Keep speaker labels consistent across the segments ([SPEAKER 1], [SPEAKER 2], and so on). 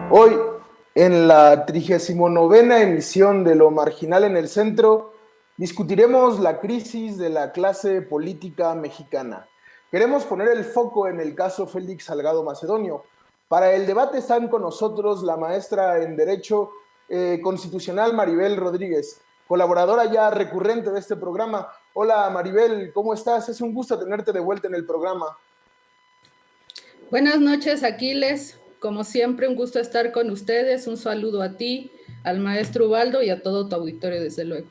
[SPEAKER 1] Hoy, en la 39ª emisión de Lo Marginal en el Centro, discutiremos la crisis de la clase política mexicana. Queremos poner el foco en el caso Félix Salgado Macedonio. Para el debate están con nosotros la maestra en Derecho Constitucional Maribel Rodríguez, colaboradora ya recurrente de este programa. Hola Maribel, ¿cómo estás? Es un gusto tenerte de vuelta en el programa.
[SPEAKER 2] Buenas noches, Aquiles. Como siempre, un gusto estar con ustedes. Un saludo a ti, al maestro Ubaldo y a todo tu auditorio, desde luego.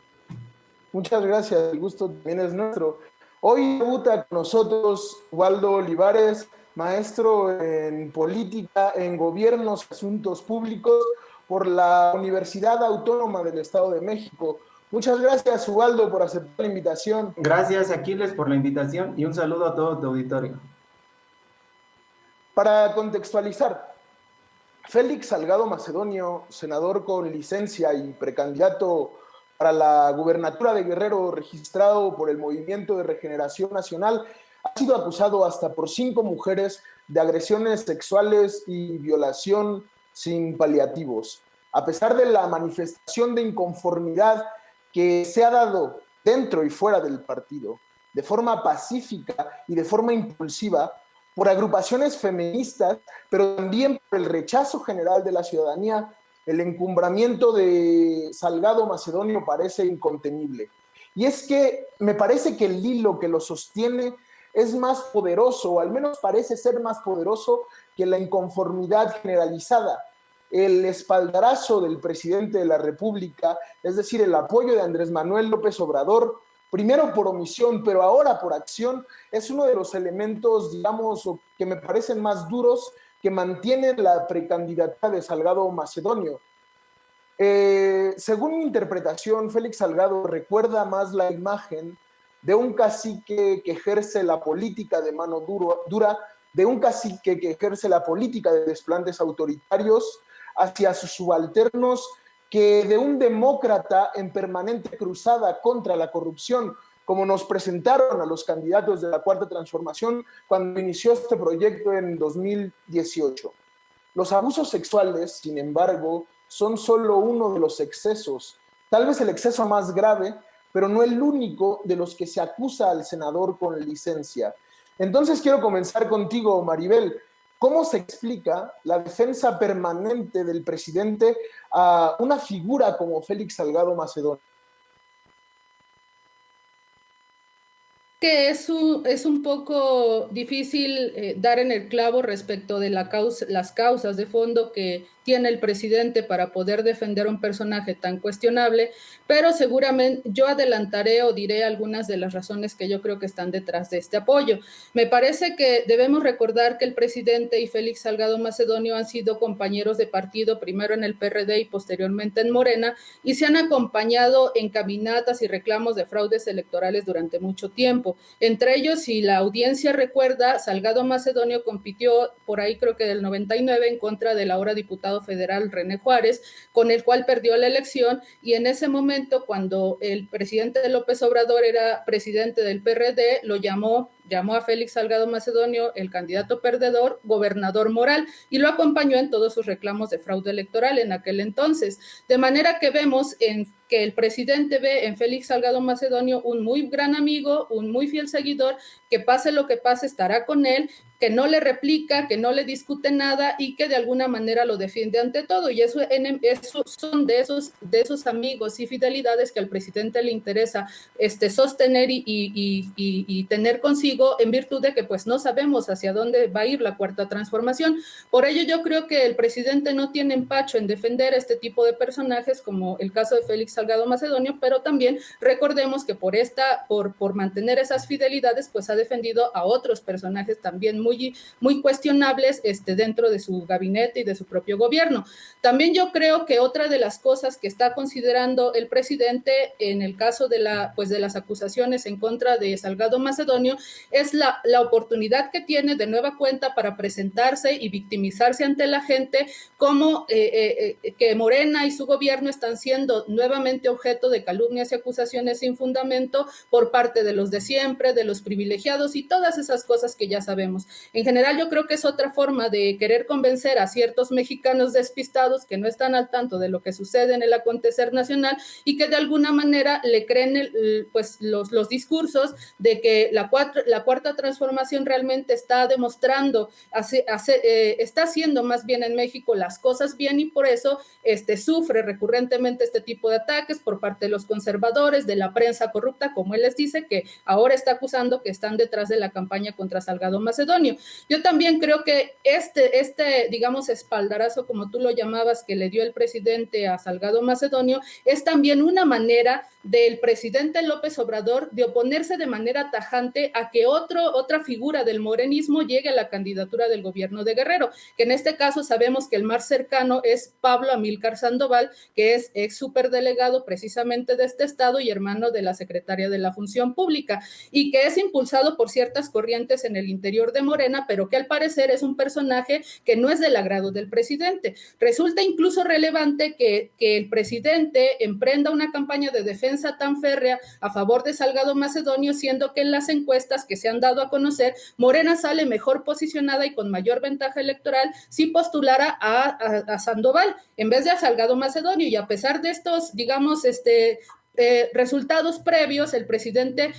[SPEAKER 1] Muchas gracias, el gusto también es nuestro. Hoy debuta con nosotros Waldo Olivares, maestro en política, en gobiernos, asuntos públicos por la Universidad Autónoma del Estado de México. Muchas gracias, Ubaldo, por aceptar la invitación.
[SPEAKER 3] Gracias, Aquiles, por la invitación y un saludo a todo tu auditorio.
[SPEAKER 1] Para contextualizar, Félix Salgado Macedonio, senador con licencia y precandidato para la gubernatura de Guerrero registrado por el Movimiento de Regeneración Nacional, ha sido acusado hasta por 5 mujeres de agresiones sexuales y violación sin paliativos. A pesar de la manifestación de inconformidad que se ha dado dentro y fuera del partido, de forma pacífica y de forma impulsiva, por agrupaciones feministas, pero también por el rechazo general de la ciudadanía, el encumbramiento de Salgado Macedonio parece incontenible. Y es que me parece que el hilo que lo sostiene es más poderoso, o al menos parece ser más poderoso que la inconformidad generalizada. El espaldarazo del presidente de la República, es decir, el apoyo de Andrés Manuel López Obrador, primero por omisión, pero ahora por acción, es uno de los elementos, digamos, que me parecen más duros que mantienen la precandidatura de Salgado Macedonio. Según mi interpretación, Félix Salgado recuerda más la imagen de un cacique que ejerce la política de mano dura, de un cacique que ejerce la política de desplantes autoritarios hacia sus subalternos, que de un demócrata en permanente cruzada contra la corrupción, como nos presentaron a los candidatos de la Cuarta Transformación cuando inició este proyecto en 2018. Los abusos sexuales, sin embargo, son solo uno de los excesos, tal vez el exceso más grave, pero no el único de los que se acusa al senador con licencia. Entonces quiero comenzar contigo, Maribel. ¿Cómo se explica la defensa permanente del presidente a una figura como Félix Salgado Macedonio?
[SPEAKER 2] Que es un poco difícil dar en el clavo respecto de las causas de fondo que tiene el presidente para poder defender a un personaje tan cuestionable, pero seguramente yo adelantaré o diré algunas de las razones que yo creo que están detrás de este apoyo. Me parece que debemos recordar que el presidente y Félix Salgado Macedonio han sido compañeros de partido, primero en el PRD y posteriormente en Morena, y se han acompañado en caminatas y reclamos de fraudes electorales durante mucho tiempo. Entre ellos, si la audiencia recuerda, Salgado Macedonio compitió por ahí creo que del 99 en contra del ahora diputado federal René Juárez, con el cual perdió la elección, y en ese momento, cuando el presidente López Obrador era presidente del PRD, lo llamó a Félix Salgado Macedonio, el candidato perdedor, gobernador moral, y lo acompañó en todos sus reclamos de fraude electoral en aquel entonces. De manera que vemos que el presidente ve en Félix Salgado Macedonio un muy gran amigo, un muy fiel seguidor, que pase lo que pase estará con él, que no le replica, que no le discute nada y que de alguna manera lo defiende ante todo. Y eso son de esos amigos y fidelidades que al presidente le interesa sostener y tener consigo, en virtud de que pues no sabemos hacia dónde va a ir la Cuarta Transformación. Por ello yo creo que el presidente no tiene empacho en defender este tipo de personajes, como el caso de Félix Salgado Macedonio, pero también recordemos que por mantener esas fidelidades, pues ha defendido a otros personajes también muy cuestionables dentro de su gabinete y de su propio gobierno. También yo creo que otra de las cosas que está considerando el presidente en el caso de las acusaciones en contra de Salgado Macedonio es la oportunidad que tiene de nueva cuenta para presentarse y victimizarse ante la gente como que Morena y su gobierno están siendo nuevamente objeto de calumnias y acusaciones sin fundamento por parte de los de siempre, de los privilegiados privilegiados y todas esas cosas que ya sabemos. En general, yo creo que es otra forma de querer convencer a ciertos mexicanos despistados que no están al tanto de lo que sucede en el acontecer nacional y que de alguna manera le creen pues los discursos de que la cuarta transformación realmente está demostrando, está haciendo más bien en México las cosas bien, y por eso sufre recurrentemente este tipo de ataques por parte de los conservadores, de la prensa corrupta, como él les dice, que ahora está acusando que están detrás de la campaña contra Salgado Macedonio. Yo también creo que digamos, espaldarazo, como tú lo llamabas, que le dio el presidente a Salgado Macedonio, es también una manera del presidente López Obrador de oponerse de manera tajante a que otra figura del morenismo llegue a la candidatura del gobierno de Guerrero, que en este caso sabemos que el más cercano es Pablo Amílcar Sandoval, que es ex superdelegado precisamente de este estado y hermano de la secretaria de la Función Pública, y que es impulsado por ciertas corrientes en el interior de Morena, pero que al parecer es un personaje que no es del agrado del presidente. Resulta incluso relevante que el presidente emprenda una campaña de defensa tan férrea a favor de Salgado Macedonio, siendo que en las encuestas que se han dado a conocer, Morena sale mejor posicionada y con mayor ventaja electoral si postulara a Sandoval en vez de a Salgado Macedonio. Y a pesar de estos, digamos, resultados previos, el presidente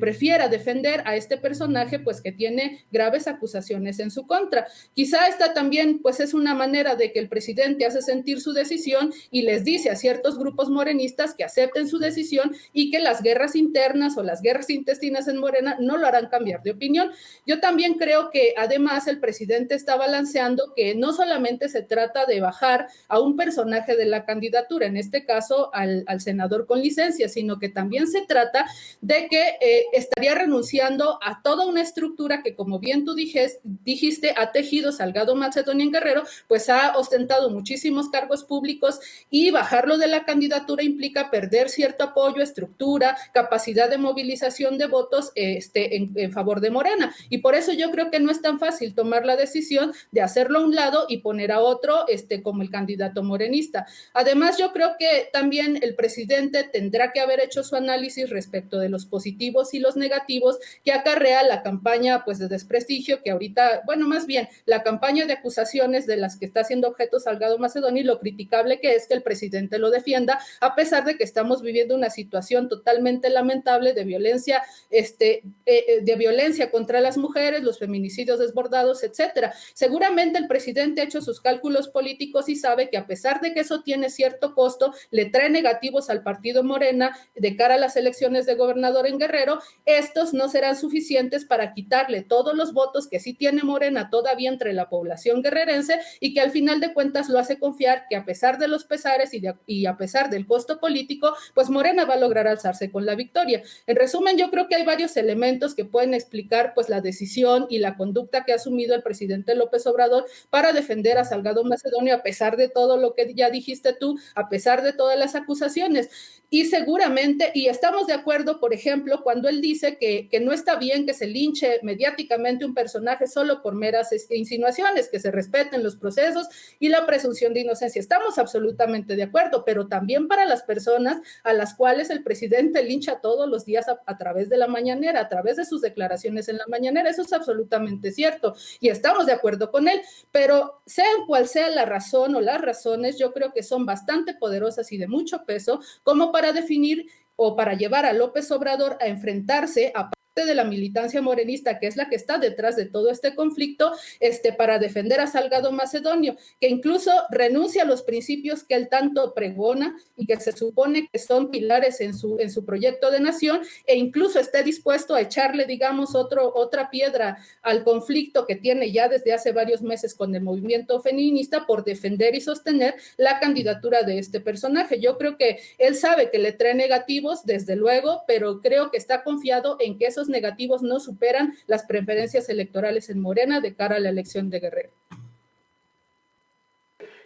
[SPEAKER 2] prefiera defender a este personaje, pues que tiene graves acusaciones en su contra. Quizá esta también pues es una manera de que el presidente hace sentir su decisión y les dice a ciertos grupos morenistas que acepten su decisión y que las guerras internas o las guerras intestinas en Morena no lo harán cambiar de opinión. Yo también creo que además el presidente está balanceando que no solamente se trata de bajar a un personaje de la candidatura, en este caso al senador con licencia, sino que también se trata de que estaría renunciando a toda una estructura que, como bien tú dijiste, ha tejido Salgado Macedonio en Guerrero, pues ha ostentado muchísimos cargos públicos, y bajarlo de la candidatura implica perder cierto apoyo, estructura, capacidad de movilización de votos en favor de Morena, y por eso yo creo que no es tan fácil tomar la decisión de hacerlo a un lado y poner a otro como el candidato morenista. Además, yo creo que también el presidente tendrá que haber hecho su análisis respecto de los positivos y los negativos que acarrea la campaña pues de desprestigio que ahorita, bueno, más bien la campaña de acusaciones de las que está haciendo objeto Salgado Macedonio, y lo criticable que es que el presidente lo defienda, a pesar de que estamos viviendo una situación totalmente lamentable de violencia, de violencia contra las mujeres, los feminicidios desbordados, etcétera. Seguramente el presidente ha hecho sus cálculos políticos y sabe que a pesar de que eso tiene cierto costo, le trae negativos al partido Morena de cara a las elecciones de gobernador en Guerrero. Estos no serán suficientes para quitarle todos los votos que sí tiene Morena todavía entre la población guerrerense, y que al final de cuentas lo hace confiar que a pesar de los pesares y a pesar del costo político, pues Morena va a lograr alzarse con la victoria. En resumen, yo creo que hay varios elementos que pueden explicar pues la decisión y la conducta que ha asumido el presidente López Obrador para defender a Salgado Macedonio, a pesar de todo lo que ya dijiste tú, a pesar de todas las acusaciones. Y seguramente, y estamos de acuerdo, por ejemplo, cuando él dice que no está bien que se linche mediáticamente un personaje solo por meras insinuaciones, que se respeten los procesos y la presunción de inocencia. Estamos absolutamente de acuerdo, pero también para las personas a las cuales el presidente lincha todos los días a través de la mañanera, a través de sus declaraciones en la mañanera. Eso es absolutamente cierto y estamos de acuerdo con él, pero sea cual sea la razón o las razones, yo creo que son bastante poderosas y de mucho peso como para definir o para llevar a López Obrador a enfrentarse a de la militancia morenista, que es la que está detrás de todo este conflicto, para defender a Salgado Macedonio, que incluso renuncia a los principios que él tanto pregona y que se supone que son pilares en su proyecto de nación, e incluso esté dispuesto a echarle, digamos, otra piedra al conflicto que tiene ya desde hace varios meses con el movimiento feminista por defender y sostener la candidatura de este personaje. Yo creo que él sabe que le trae negativos, desde luego, pero creo que está confiado en que esos negativos no superan las preferencias electorales en Morena de cara a la elección de Guerrero.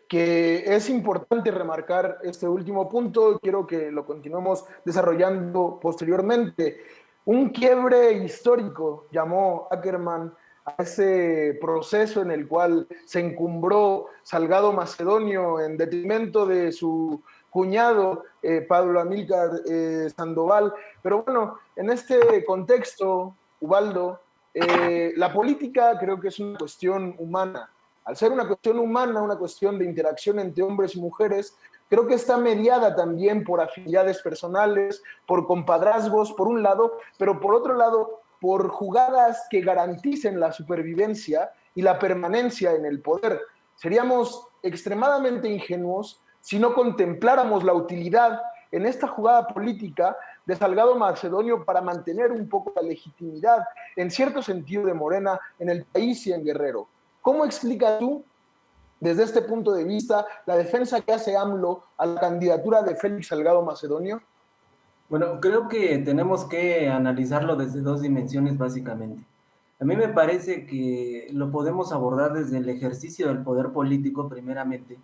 [SPEAKER 1] Que es importante remarcar este último punto, quiero que lo continuemos desarrollando posteriormente. Un quiebre histórico llamó Ackerman a ese proceso en el cual se encumbró Salgado Macedonio en detrimento de su cuñado Pablo Amílcar Sandoval. Pero bueno, en este contexto Ubaldo, la política creo que es una cuestión humana. Al ser una cuestión humana, una cuestión de interacción entre hombres y mujeres, creo que está mediada también por afinidades personales, por compadrazgos, por un lado, pero por otro lado, por jugadas que garanticen la supervivencia y la permanencia en el poder. Seríamos extremadamente ingenuos si no contempláramos la utilidad en esta jugada política de Salgado Macedonio para mantener un poco la legitimidad, en cierto sentido, de Morena en el país y en Guerrero. ¿Cómo explicas tú, desde este punto de vista, la defensa que hace AMLO a la candidatura de Félix Salgado Macedonio?
[SPEAKER 3] Bueno, creo que tenemos que analizarlo desde dos dimensiones básicamente. A mí me parece que lo podemos abordar desde el ejercicio del poder político primeramente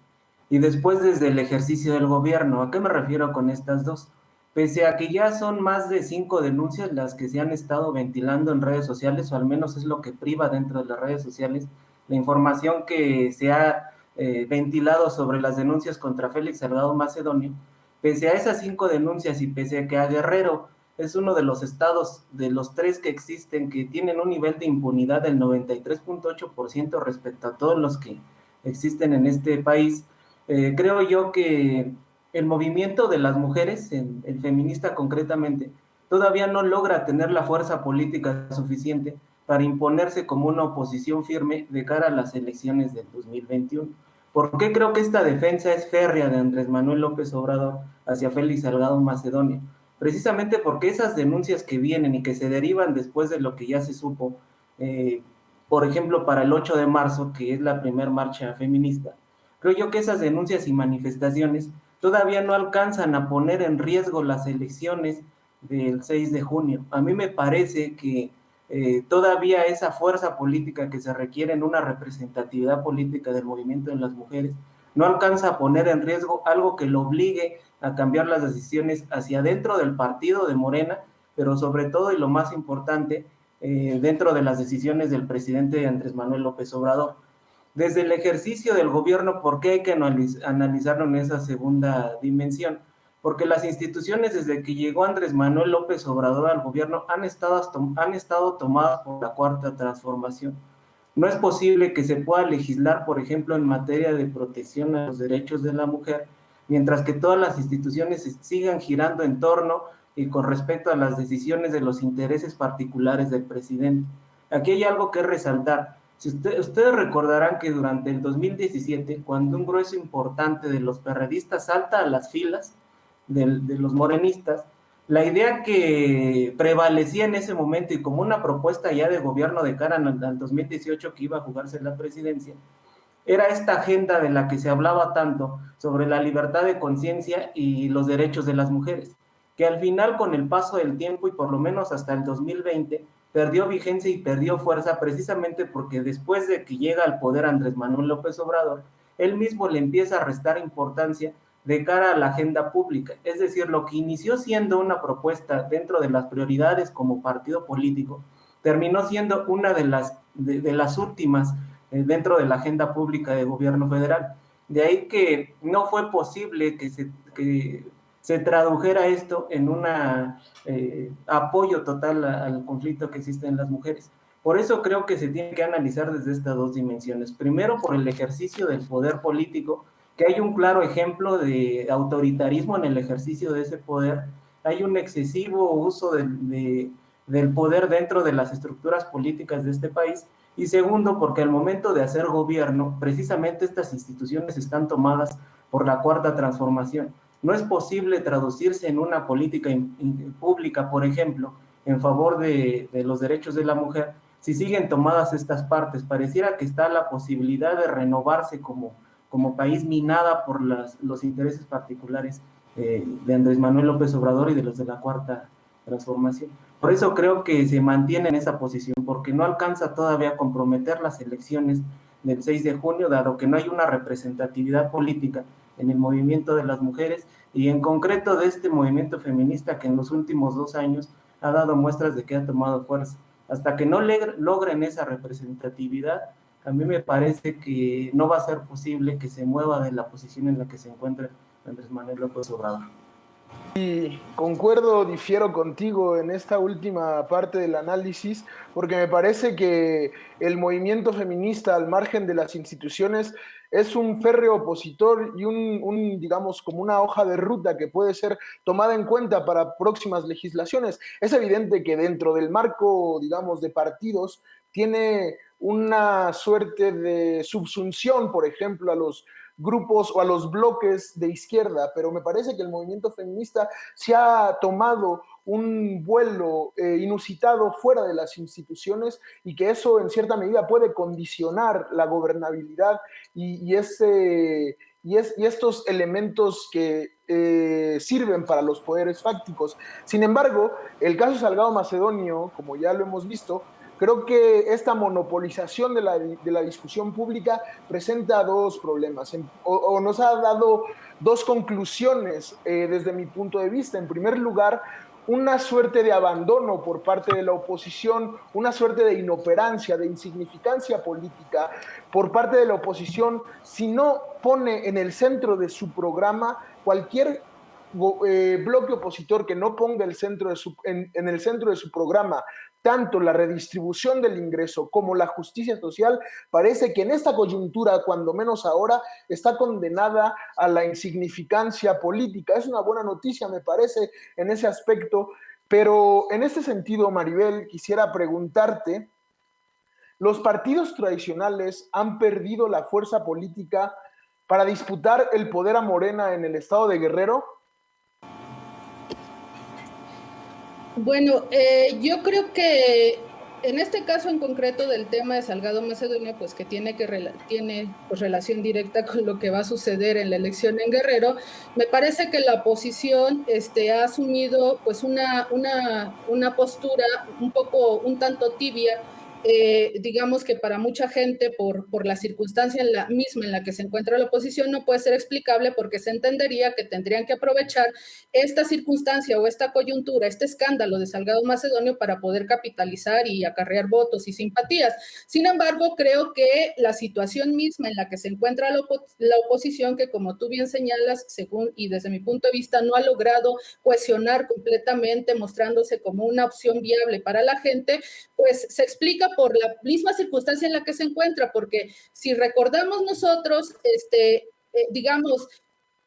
[SPEAKER 3] y después desde el ejercicio del gobierno. ¿A qué me refiero con estas dos? Pese a que ya son más de 5 denuncias las que se han estado ventilando en redes sociales, o al menos es lo que priva dentro de las redes sociales, la información que se ha ventilado sobre las denuncias contra Félix Salgado Macedonio. Pese a esas 5 denuncias y pese a que a Guerrero es uno de los estados de los 3 que existen que tienen un nivel de impunidad del 93.8% respecto a todos los que existen en este país, creo yo que el movimiento de las mujeres, el feminista concretamente, todavía no logra tener la fuerza política suficiente para imponerse como una oposición firme de cara a las elecciones del 2021. ¿Por qué creo que esta defensa es férrea de Andrés Manuel López Obrador hacia Félix Salgado Macedonio? Precisamente porque esas denuncias que vienen y que se derivan después de lo que ya se supo, por ejemplo, para el 8 de marzo, que es la primera marcha feminista, creo yo que esas denuncias y manifestaciones todavía no alcanzan a poner en riesgo las elecciones del 6 de junio. A mí me parece que todavía esa fuerza política que se requiere en una representatividad política del movimiento de las mujeres no alcanza a poner en riesgo algo que lo obligue a cambiar las decisiones hacia dentro del partido de Morena, pero sobre todo y lo más importante, dentro de las decisiones del presidente Andrés Manuel López Obrador. Desde el ejercicio del gobierno, ¿por qué hay que analizarlo en esa segunda dimensión? Porque las instituciones desde que llegó Andrés Manuel López Obrador al gobierno han estado tomadas por la Cuarta Transformación. No es posible que se pueda legislar, por ejemplo, en materia de protección a los derechos de la mujer, mientras que todas las instituciones sigan girando en torno y con respecto a las decisiones de los intereses particulares del presidente. Aquí hay algo que resaltar. Si ustedes recordarán que durante el 2017, cuando un grueso importante de los perredistas salta a las filas de los morenistas, la idea que prevalecía en ese momento y como una propuesta ya de gobierno de cara al 2018 que iba a jugarse la presidencia, era esta agenda de la que se hablaba tanto sobre la libertad de conciencia y los derechos de las mujeres, que al final con el paso del tiempo y por lo menos hasta el 2020 perdió vigencia y perdió fuerza precisamente porque después de que llega al poder Andrés Manuel López Obrador, él mismo le empieza a restar importancia de cara a la agenda pública. Es decir, lo que inició siendo una propuesta dentro de las prioridades como partido político, terminó siendo una de las últimas dentro de la agenda pública de gobierno federal. De ahí que no fue posible que se tradujera esto en un apoyo total al conflicto que existe en las mujeres. Por eso creo que se tiene que analizar desde estas dos dimensiones. Primero, por el ejercicio del poder político, que hay un claro ejemplo de autoritarismo en el ejercicio de ese poder, hay un excesivo uso del poder dentro de las estructuras políticas de este país, y segundo, porque al momento de hacer gobierno, precisamente estas instituciones están tomadas por la Cuarta Transformación. No es posible traducirse en una política pública, por ejemplo, en favor de los derechos de la mujer, si siguen tomadas estas partes. Pareciera que está la posibilidad de renovarse como país minada por los intereses particulares de Andrés Manuel López Obrador y de los de la Cuarta Transformación. Por eso creo que se mantiene en esa posición, porque no alcanza todavía a comprometer las elecciones del 6 de junio, dado que no hay una representatividad política en el movimiento de las mujeres y en concreto de este movimiento feminista que en los últimos 2 años ha dado muestras de que ha tomado fuerza. Hasta que no logren esa representatividad, a mí me parece que no va a ser posible que se mueva de la posición en la que se encuentra Andrés Manuel López Obrador.
[SPEAKER 1] Y concuerdo, difiero contigo en esta última parte del análisis, porque me parece que el movimiento feminista al margen de las instituciones es un férreo opositor y digamos, como una hoja de ruta que puede ser tomada en cuenta para próximas legislaciones. Es evidente que dentro del marco, digamos, de partidos, tiene una suerte de subsunción, por ejemplo, a los grupos o a los bloques de izquierda, pero me parece que el movimiento feminista se ha tomado un vuelo inusitado fuera de las instituciones y que eso en cierta medida puede condicionar la gobernabilidad y estos elementos que sirven para los poderes fácticos. Sin embargo, el caso Salgado Macedonio, como ya lo hemos visto, creo que esta monopolización de la discusión pública presenta dos problemas o nos ha dado dos conclusiones desde mi punto de vista. En primer lugar, una suerte de abandono por parte de la oposición, una suerte de inoperancia, de insignificancia política por parte de la oposición si no pone en el centro de su programa cualquier bloque opositor que no ponga en el centro de su programa tanto la redistribución del ingreso como la justicia social, parece que en esta coyuntura, cuando menos ahora, está condenada a la insignificancia política. Es una buena noticia, me parece, en ese aspecto, pero en este sentido, Maribel, quisiera preguntarte, ¿los partidos tradicionales han perdido la fuerza política para disputar el poder a Morena en el estado de Guerrero?
[SPEAKER 2] Bueno, yo creo que en este caso en concreto del tema de Salgado Macedonio, pues que tiene pues, relación directa con lo que va a suceder en la elección en Guerrero, me parece que la oposición ha asumido pues una postura un tanto tibia. Digamos que para mucha gente, por la circunstancia misma en la que se encuentra la oposición, no puede ser explicable porque se entendería que tendrían que aprovechar esta circunstancia o esta coyuntura, este escándalo de Salgado Macedonio para poder capitalizar y acarrear votos y simpatías. Sin embargo, creo que la situación misma en la que se encuentra la oposición, que como tú bien señalas, según y desde mi punto de vista, no ha logrado cohesionar completamente, mostrándose como una opción viable para la gente, pues se explica por la misma circunstancia en la que se encuentra, porque si recordamos nosotros, digamos,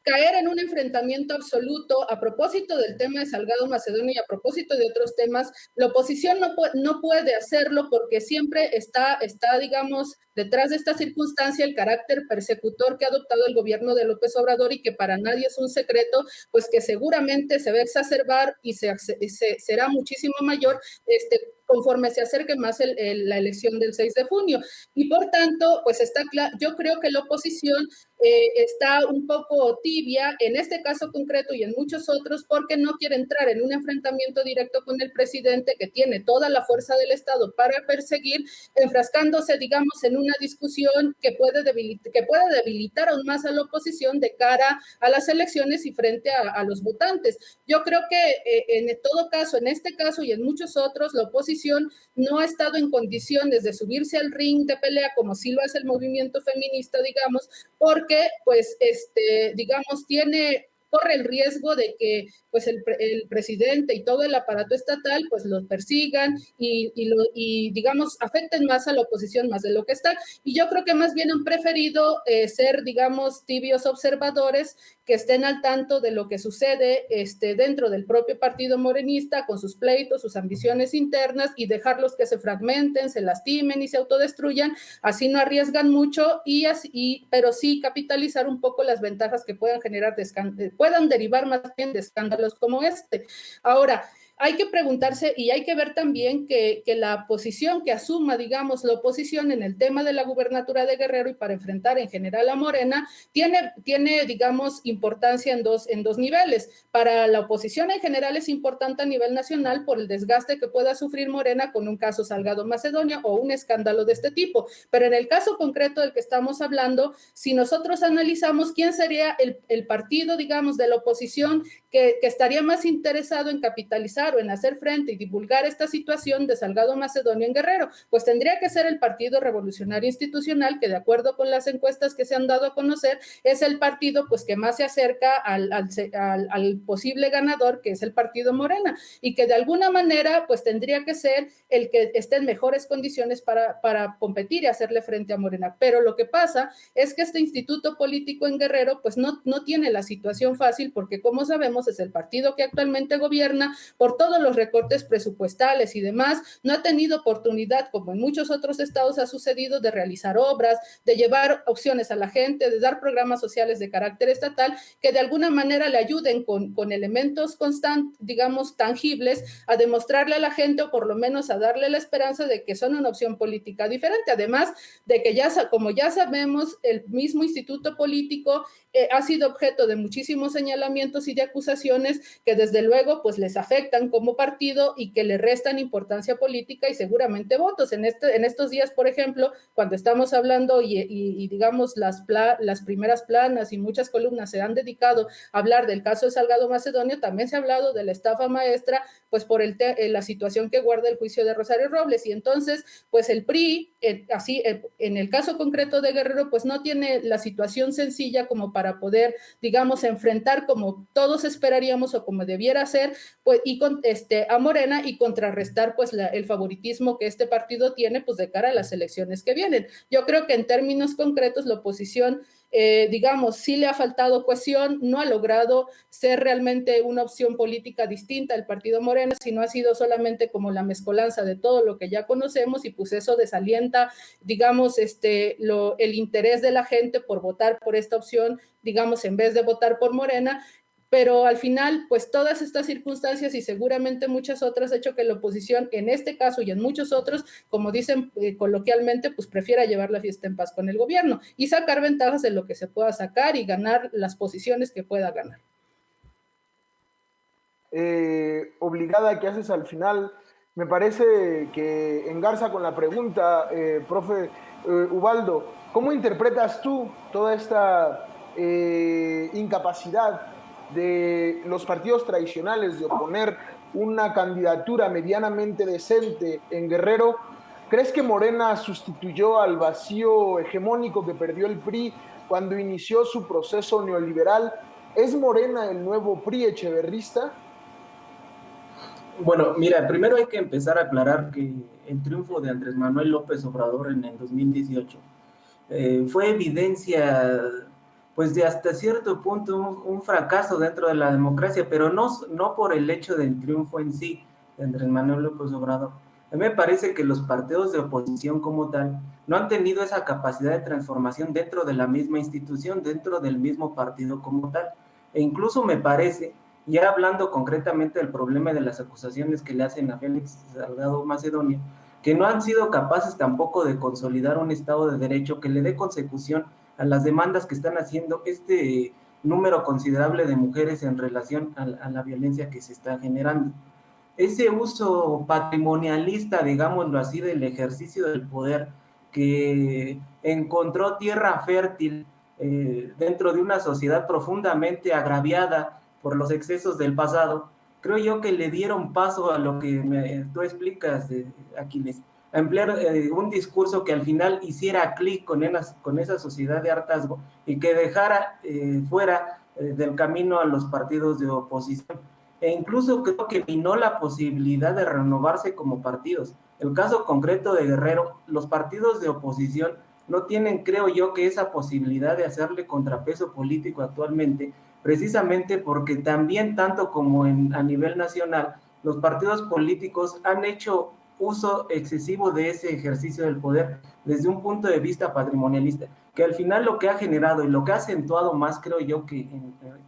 [SPEAKER 2] caer en un enfrentamiento absoluto a propósito del tema de Salgado Macedonio y a propósito de otros temas, la oposición no puede hacerlo porque siempre está, digamos, detrás de esta circunstancia el carácter persecutor que ha adoptado el gobierno de López Obrador y que para nadie es un secreto, pues que seguramente se va a exacerbar y será muchísimo mayor conforme se acerque más la elección del 6 de junio. Y por tanto, pues está claro, yo creo que la oposición está un poco tibia en este caso concreto y en muchos otros porque no quiere entrar en un enfrentamiento directo con el presidente que tiene toda la fuerza del Estado para perseguir, enfrascándose, digamos, en una discusión que puede debilitar aún más a la oposición de cara a las elecciones y frente a los votantes. Yo creo que en todo caso, en este caso y en muchos otros, la oposición no ha estado en condiciones de subirse al ring de pelea como sí lo hace el movimiento feminista, digamos, porque pues digamos corre el riesgo de que pues el presidente y todo el aparato estatal pues los persigan y digamos afecten más a la oposición más de lo que está, y yo creo que más bien han preferido ser digamos tibios observadores que estén al tanto de lo que sucede dentro del propio partido morenista con sus pleitos, sus ambiciones internas y dejarlos que se fragmenten, se lastimen y se autodestruyan, así no arriesgan mucho pero sí capitalizar un poco las ventajas que puedan generar puedan derivar más bien de escándalos como este. Ahora, hay que preguntarse y hay que ver también que la posición que asuma, digamos, la oposición en el tema de la gubernatura de Guerrero y para enfrentar en general a Morena, tiene digamos, importancia en dos niveles. Para la oposición en general es importante a nivel nacional por el desgaste que pueda sufrir Morena con un caso Salgado Macedonio o un escándalo de este tipo. Pero en el caso concreto del que estamos hablando, si nosotros analizamos quién sería el partido, digamos, de la oposición que estaría más interesado en capitalizar canalizar o en hacer frente y divulgar esta situación de Salgado Macedonio en Guerrero? Pues tendría que ser el Partido Revolucionario Institucional, que de acuerdo con las encuestas que se han dado a conocer, es el partido pues que más se acerca al posible ganador, que es el partido Morena, y que de alguna manera pues tendría que ser el que esté en mejores condiciones para competir y hacerle frente a Morena. Pero lo que pasa es que este instituto político en Guerrero pues no tiene la situación fácil, porque como sabemos es el partido que actualmente gobierna, por todos los recortes presupuestales y demás, no ha tenido oportunidad, como en muchos otros estados ha sucedido, de realizar obras, de llevar opciones a la gente, de dar programas sociales de carácter estatal que de alguna manera le ayuden con elementos constantes, digamos, tangibles, a demostrarle a la gente, o por lo menos a darle la esperanza de que son una opción política diferente. Además de que como ya sabemos, el mismo instituto político ha sido objeto de muchísimos señalamientos y de acusaciones que desde luego pues les afectan como partido y que le restan importancia política y seguramente votos. En estos días, por ejemplo, cuando estamos hablando y digamos las primeras planas y muchas columnas se han dedicado a hablar del caso de Salgado Macedonio, también se ha hablado de la estafa maestra, pues por la situación que guarda el juicio de Rosario Robles. Y entonces, pues el PRI, en el caso concreto de Guerrero, pues no tiene la situación sencilla como para poder, digamos, enfrentar como todos esperaríamos o como debiera ser, pues, a Morena, y contrarrestar pues el favoritismo que este partido tiene pues de cara a las elecciones que vienen. Yo creo que en términos concretos la oposición, digamos, sí le ha faltado cohesión, no ha logrado ser realmente una opción política distinta al partido Morena, sino ha sido solamente como la mezcolanza de todo lo que ya conocemos, y pues eso desalienta, digamos, el interés de la gente por votar por esta opción, digamos, en vez de votar por Morena. Pero al final, pues todas estas circunstancias y seguramente muchas otras ha hecho que la oposición, en este caso y en muchos otros, como dicen coloquialmente, pues prefiera llevar la fiesta en paz con el gobierno y sacar ventajas de lo que se pueda sacar y ganar las posiciones que pueda ganar.
[SPEAKER 1] Obligada que haces al final, me parece que engarza con la pregunta, profe Ubaldo, ¿cómo interpretas tú toda esta incapacidad de los partidos tradicionales de oponer una candidatura medianamente decente en Guerrero? ¿Crees que Morena sustituyó al vacío hegemónico que perdió el PRI cuando inició su proceso neoliberal? ¿Es Morena el nuevo PRI echeverrista?
[SPEAKER 3] Bueno, mira, primero hay que empezar a aclarar que el triunfo de Andrés Manuel López Obrador en el 2018 fue evidencia, pues de hasta cierto punto un fracaso dentro de la democracia, pero no por el hecho del triunfo en sí de Andrés Manuel López Obrador. A mí me parece que los partidos de oposición como tal no han tenido esa capacidad de transformación dentro de la misma institución, dentro del mismo partido como tal. E incluso me parece, ya hablando concretamente del problema de las acusaciones que le hacen a Félix Salgado Macedonio, que no han sido capaces tampoco de consolidar un Estado de Derecho que le dé consecución a las demandas que están haciendo este número considerable de mujeres en relación a la violencia que se está generando. Ese uso patrimonialista, digámoslo así, del ejercicio del poder, que encontró tierra fértil dentro de una sociedad profundamente agraviada por los excesos del pasado, creo yo que le dieron paso a lo que tú explicas, Aquiles, a emplear un discurso que al final hiciera clic con esa sociedad de hartazgo y que dejara fuera del camino a los partidos de oposición. E incluso creo que minó la posibilidad de renovarse como partidos. El caso concreto de Guerrero, los partidos de oposición no tienen, creo yo, que esa posibilidad de hacerle contrapeso político actualmente, precisamente porque también, tanto como a nivel nacional, los partidos políticos han hecho uso excesivo de ese ejercicio del poder desde un punto de vista patrimonialista, que al final lo que ha generado y lo que ha acentuado más, creo yo, que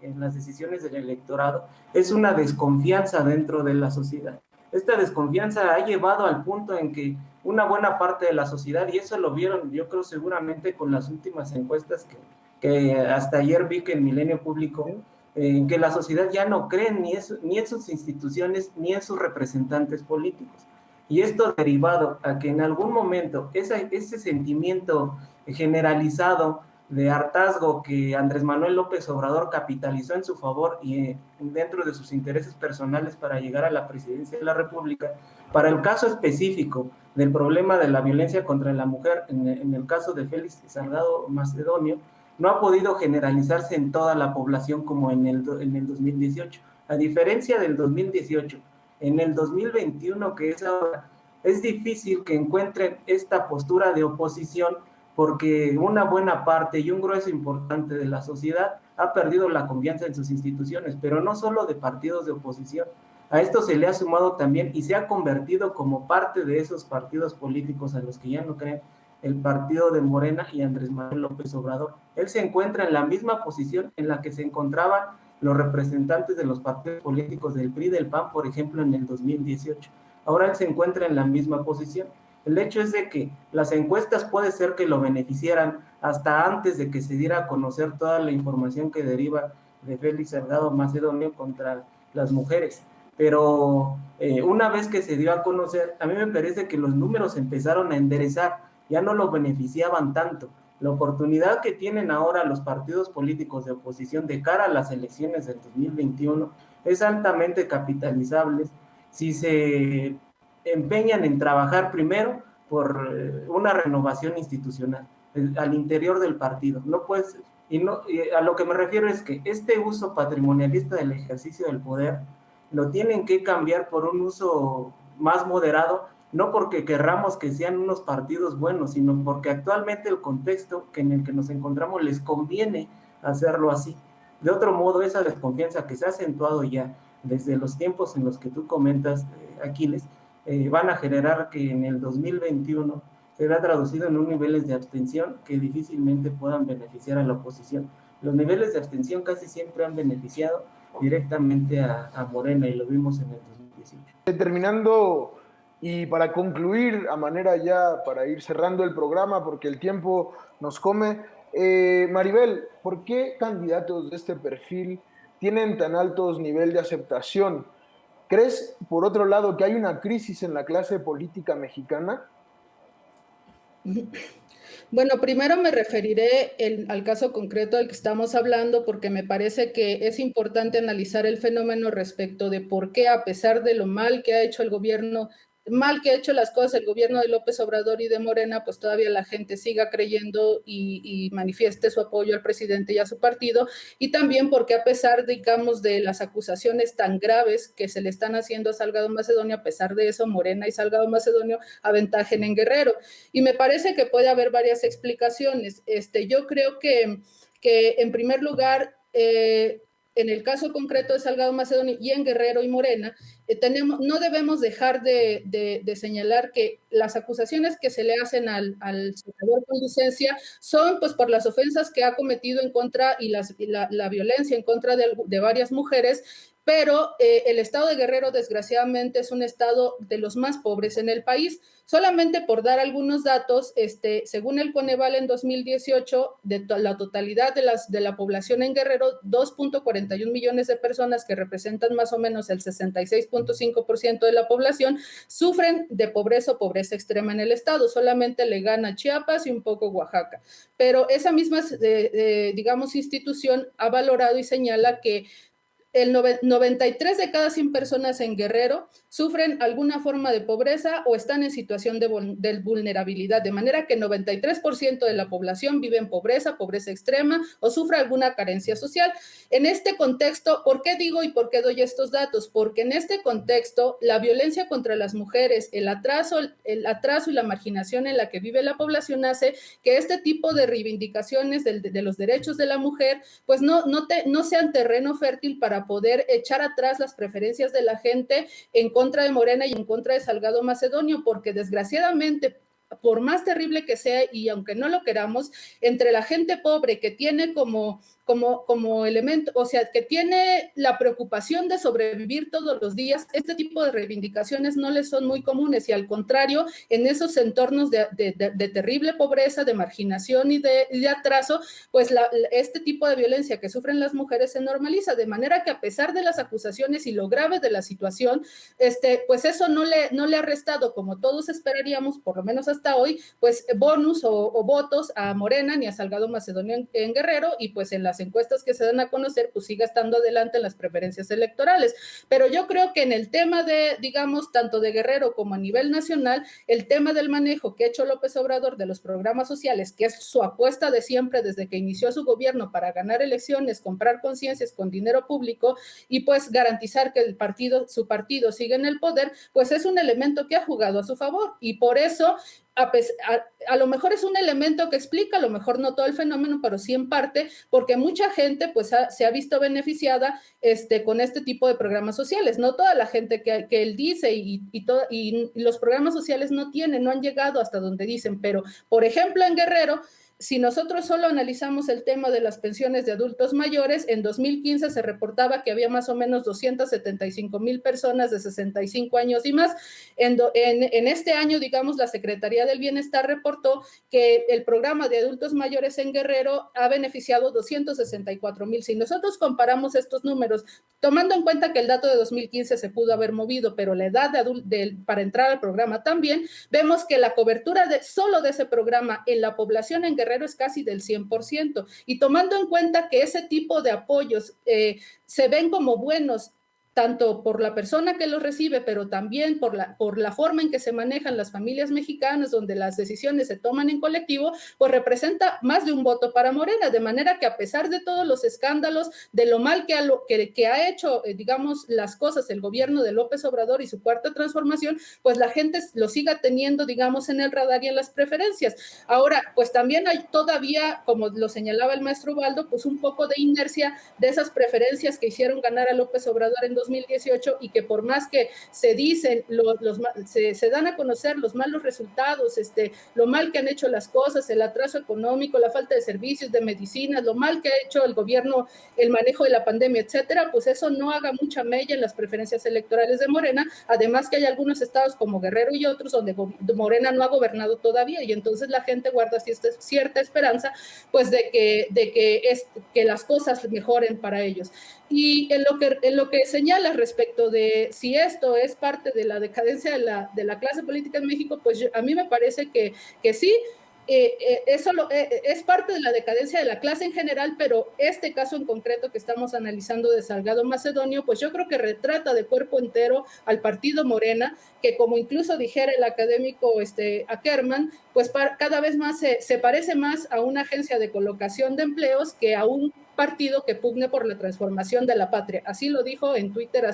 [SPEAKER 3] en las decisiones del electorado, es una desconfianza dentro de la sociedad. Esta desconfianza ha llevado al punto en que una buena parte de la sociedad, y eso lo vieron, yo creo, seguramente con las últimas encuestas que hasta ayer vi que el Milenio publicó, que la sociedad ya no cree ni en sus instituciones ni en sus representantes políticos. Y esto derivado a que en algún momento ese sentimiento generalizado de hartazgo que Andrés Manuel López Obrador capitalizó en su favor y dentro de sus intereses personales para llegar a la presidencia de la República, para el caso específico del problema de la violencia contra la mujer, en el caso de Félix Salgado Macedonio, no ha podido generalizarse en toda la población como en el 2018. A diferencia del 2018, en el 2021, que es ahora, es difícil que encuentren esta postura de oposición porque una buena parte y un grueso importante de la sociedad ha perdido la confianza en sus instituciones, pero no solo de partidos de oposición. A esto se le ha sumado también y se ha convertido como parte de esos partidos políticos a los que ya no creen el partido de Morena y Andrés Manuel López Obrador. Él se encuentra en la misma posición en la que se encontraban los representantes de los partidos políticos del PRI y del PAN, por ejemplo, en el 2018. Ahora él se encuentra en la misma posición. El hecho es de que las encuestas puede ser que lo beneficiaran hasta antes de que se diera a conocer toda la información que deriva de Félix Salgado Macedonio contra las mujeres. Pero una vez que se dio a conocer, a mí me parece que los números empezaron a enderezar, ya no lo beneficiaban tanto. La oportunidad que tienen ahora los partidos políticos de oposición de cara a las elecciones del 2021 es altamente capitalizable si se empeñan en trabajar primero por una renovación institucional al interior del partido. No puedes, y a lo que me refiero es que este uso patrimonialista del ejercicio del poder lo tienen que cambiar por un uso más moderado, no porque querramos que sean unos partidos buenos, sino porque actualmente el contexto en el que nos encontramos les conviene hacerlo así. De otro modo, esa desconfianza que se ha acentuado ya desde los tiempos en los que tú comentas, Aquiles, van a generar que en el 2021 se vea traducido en unos niveles de abstención que difícilmente puedan beneficiar a la oposición. Los niveles de abstención casi siempre han beneficiado directamente a Morena y lo vimos en el 2018.
[SPEAKER 1] Terminando y para concluir, a manera ya para ir cerrando el programa porque el tiempo nos come, Maribel, ¿por qué candidatos de este perfil tienen tan altos niveles de aceptación? ¿Crees, por otro lado, que hay una crisis en la clase política mexicana?
[SPEAKER 2] Bueno, primero me referiré al caso concreto del que estamos hablando porque me parece que es importante analizar el fenómeno respecto de por qué, a pesar de lo mal que ha hecho el gobierno, mal que ha hecho las cosas el gobierno de López Obrador y de Morena, pues todavía la gente siga creyendo y manifieste su apoyo al presidente y a su partido, y también porque a pesar, digamos, de las acusaciones tan graves que se le están haciendo a Salgado Macedonio, a pesar de eso, Morena y Salgado Macedonio aventajen en Guerrero. Y me parece que puede haber varias explicaciones. Yo creo que en primer lugar, en el caso concreto de Salgado Macedonio y en Guerrero y Morena, no debemos dejar de señalar que las acusaciones que se le hacen al senador con licencia son pues por las ofensas que ha cometido en contra y la violencia en contra de varias mujeres, pero el estado de Guerrero desgraciadamente es un estado de los más pobres en el país. Solamente por dar algunos datos, según el Coneval en 2018, de la totalidad de la población en Guerrero, 2.41 millones de personas, que representan más o menos el 66.5% de la población, sufren de pobreza o pobreza extrema en el estado. Solamente le gana Chiapas y un poco Oaxaca. Pero esa misma, digamos, institución ha valorado y señala que el 93 de cada 100 personas en Guerrero sufren alguna forma de pobreza o están en situación de vulnerabilidad, de manera que el 93% de la población vive en pobreza, pobreza extrema o sufre alguna carencia social. En este contexto, ¿por qué digo y por qué doy estos datos? Porque en este contexto, la violencia contra las mujeres, el atraso y la marginación en la que vive la población hace que este tipo de reivindicaciones de los derechos de la mujer pues no sean terreno fértil para poder echar atrás las preferencias de la gente en contra de Morena y en contra de Salgado Macedonio, porque desgraciadamente, por más terrible que sea y aunque no lo queramos, entre la gente pobre que tiene como elemento, o sea, que tiene la preocupación de sobrevivir todos los días, este tipo de reivindicaciones no les son muy comunes y al contrario, en esos entornos de terrible pobreza, de marginación y de atraso, pues este tipo de violencia que sufren las mujeres se normaliza, de manera que a pesar de las acusaciones y lo grave de la situación, pues eso no le ha restado, como todos esperaríamos, por lo menos hasta hoy, pues bonus o votos a Morena ni a Salgado Macedonio en Guerrero, y pues en las encuestas que se dan a conocer, pues siga estando adelante en las preferencias electorales. Pero yo creo que en el tema de, digamos, tanto de Guerrero como a nivel nacional, el tema del manejo que ha hecho López Obrador de los programas sociales, que es su apuesta de siempre desde que inició su gobierno para ganar elecciones, comprar conciencias con dinero público y pues garantizar que su partido siga en el poder, pues es un elemento que ha jugado a su favor, y por eso a lo mejor es un elemento que explica, a lo mejor no todo el fenómeno, pero sí en parte, porque mucha gente pues se ha visto beneficiada con este tipo de programas sociales. No toda la gente que él dice y los programas sociales no han llegado hasta donde dicen, pero por ejemplo en Guerrero, si nosotros solo analizamos el tema de las pensiones de adultos mayores, en 2015 se reportaba que había más o menos 275,000 personas de 65 años y más. En este año, digamos, la Secretaría del Bienestar reportó que el programa de adultos mayores en Guerrero ha beneficiado 264,000. Si nosotros comparamos estos números, tomando en cuenta que el dato de 2015 se pudo haber movido, pero la edad para entrar al programa también, vemos que la cobertura solo de ese programa en la población en Guerrero es casi del 100%, y tomando en cuenta que ese tipo de apoyos se ven como buenos tanto por la persona que los recibe, pero también por la forma en que se manejan las familias mexicanas, donde las decisiones se toman en colectivo, pues representa más de un voto para Morena, de manera que a pesar de todos los escándalos, de lo mal que ha hecho, digamos, las cosas el gobierno de López Obrador y su cuarta transformación, pues la gente lo siga teniendo, digamos, en el radar y en las preferencias. Ahora, pues también hay todavía, como lo señalaba el maestro Ubaldo, pues un poco de inercia de esas preferencias que hicieron ganar a López Obrador en 2018, y que por más que se dicen, se dan a conocer los malos resultados, lo mal que han hecho las cosas, el atraso económico, la falta de servicios, de medicinas, lo mal que ha hecho el gobierno, el manejo de la pandemia, etcétera, pues eso no haga mucha mella en las preferencias electorales de Morena, además que hay algunos estados como Guerrero y otros donde Morena no ha gobernado todavía, y entonces la gente guarda cierta esperanza, pues de que las cosas mejoren para ellos. Y en lo que señala respecto de si esto es parte de la decadencia de la clase política en México, pues a mí me parece que sí, eso es parte de la decadencia de la clase en general, pero este caso en concreto que estamos analizando de Salgado Macedonio, pues yo creo que retrata de cuerpo entero al partido Morena, que como incluso dijera el académico Ackerman, pues cada vez más se parece más a una agencia de colocación de empleos que a un partido que pugne por la transformación de la patria. Así lo dijo en Twitter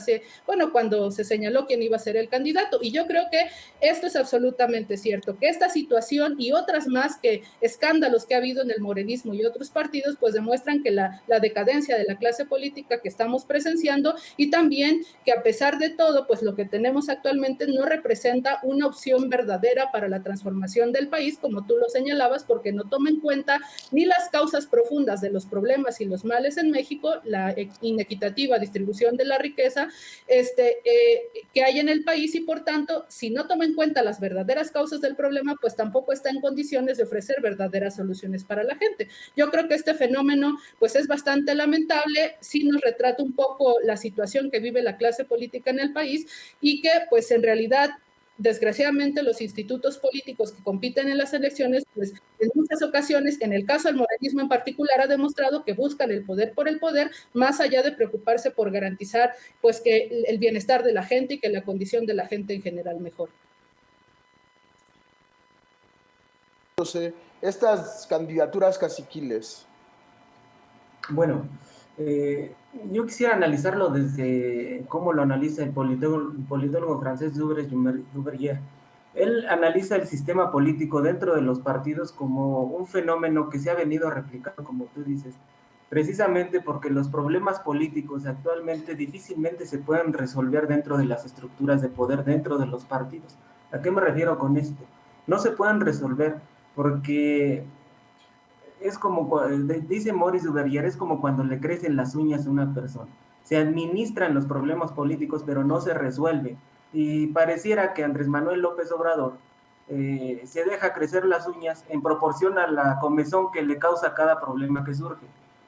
[SPEAKER 2] cuando se señaló quién iba a ser el candidato. Y yo creo que esto es absolutamente cierto, que esta situación y otras más, que escándalos que ha habido en el morenismo y otros partidos, pues demuestran que la decadencia de la clase política que estamos presenciando, y también que a pesar de todo, pues lo que tenemos actualmente no representa una opción verdadera para la transformación del país, como tú lo señalabas, porque no toma en cuenta ni las causas profundas de los problemas y los males en México, la inequitativa distribución de la riqueza que hay en el país, y por tanto, si no toma en cuenta las verdaderas causas del problema, pues tampoco está en condiciones de ofrecer verdaderas soluciones para la gente. Yo creo que este fenómeno pues es bastante lamentable, sí nos retrata un poco la situación que vive la clase política en el país, y que pues en realidad, desgraciadamente, los institutos políticos que compiten en las elecciones, pues en muchas ocasiones, en el caso del morenismo en particular, ha demostrado que buscan el poder por el poder, más allá de preocuparse por garantizar pues que el bienestar de la gente y que la condición de la gente en general mejore.
[SPEAKER 1] Estas candidaturas caciquiles.
[SPEAKER 3] Bueno, yo quisiera analizarlo desde cómo lo analiza el politólogo francés Duverger. Él analiza el sistema político dentro de los partidos como un fenómeno que se ha venido replicando, como tú dices, precisamente porque los problemas políticos actualmente difícilmente se pueden resolver dentro de las estructuras de poder dentro de los partidos. ¿A qué me refiero con esto? No se pueden resolver porque es como, dice Maurice Duverger, es como cuando le crecen las uñas a una persona. Se administran los problemas políticos, pero no se resuelven. Y pareciera que Andrés Manuel López Obrador se deja crecer las uñas en proporción a la comezón que le causa cada problema que surge.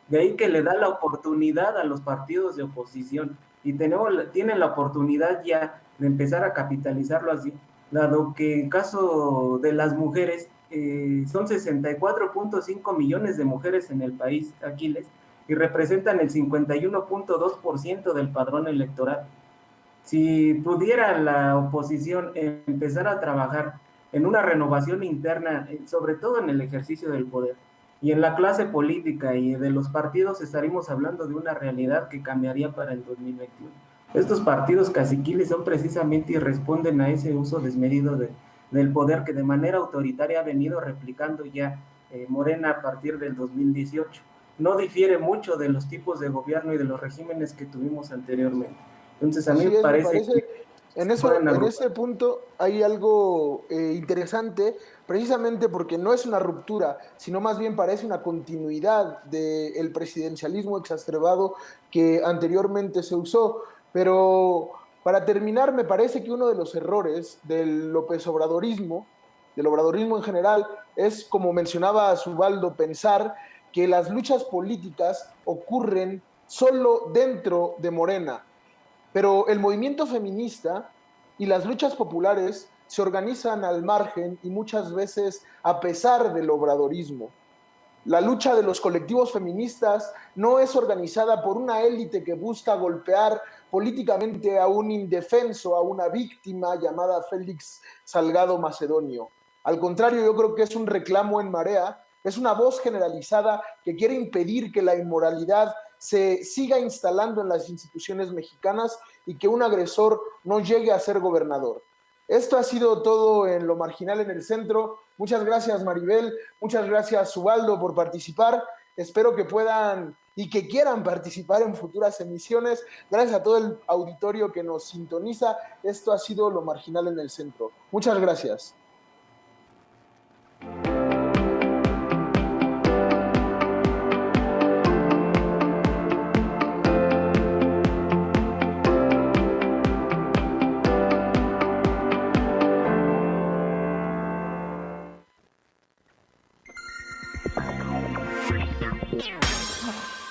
[SPEAKER 3] De ahí que le da la oportunidad a los partidos de oposición, y tienen la oportunidad ya de empezar a capitalizarlo así, dado que en caso de las mujeres, son 64.5 millones de mujeres en el país, Aquiles, y representan el 51.2% del padrón electoral. Si pudiera la oposición empezar a trabajar en una renovación interna, sobre todo en el ejercicio del poder, y en la clase política y de los partidos, estaríamos hablando de una realidad que cambiaría para el 2021. Estos partidos caciquiles son precisamente y responden a ese uso desmedido del poder que de manera autoritaria ha venido replicando ya Morena a partir del 2018. No difiere mucho de los tipos de gobierno y de los regímenes que tuvimos anteriormente. Entonces a mí
[SPEAKER 1] Así
[SPEAKER 3] me
[SPEAKER 1] es, me
[SPEAKER 3] parece
[SPEAKER 1] parece,
[SPEAKER 3] que
[SPEAKER 1] en ese punto hay algo interesante, precisamente porque no es una ruptura, sino más bien parece una continuidad del presidencialismo exacerbado que anteriormente se usó. Pero para terminar, me parece que uno de los errores del obradorismo en general, es, como mencionaba Zubaldo, pensar que las luchas políticas ocurren solo dentro de Morena, pero el movimiento feminista y las luchas populares se organizan al margen y muchas veces a pesar del obradorismo. La lucha de los colectivos feministas no es organizada por una élite que busca golpear políticamente a un indefenso, a una víctima llamada Félix Salgado Macedonio. Al contrario, yo creo que es un reclamo en marea, es una voz generalizada que quiere impedir que la inmoralidad se siga instalando en las instituciones mexicanas y que un agresor no llegue a ser gobernador. Esto ha sido todo en Lo Marginal en el Centro. Muchas gracias, Maribel. Muchas gracias, Ubaldo, por participar. Espero que puedan y que quieran participar en futuras emisiones. Gracias a todo el auditorio que nos sintoniza. Esto ha sido Lo Marginal en el Centro. Muchas gracias.
[SPEAKER 4] Yeah.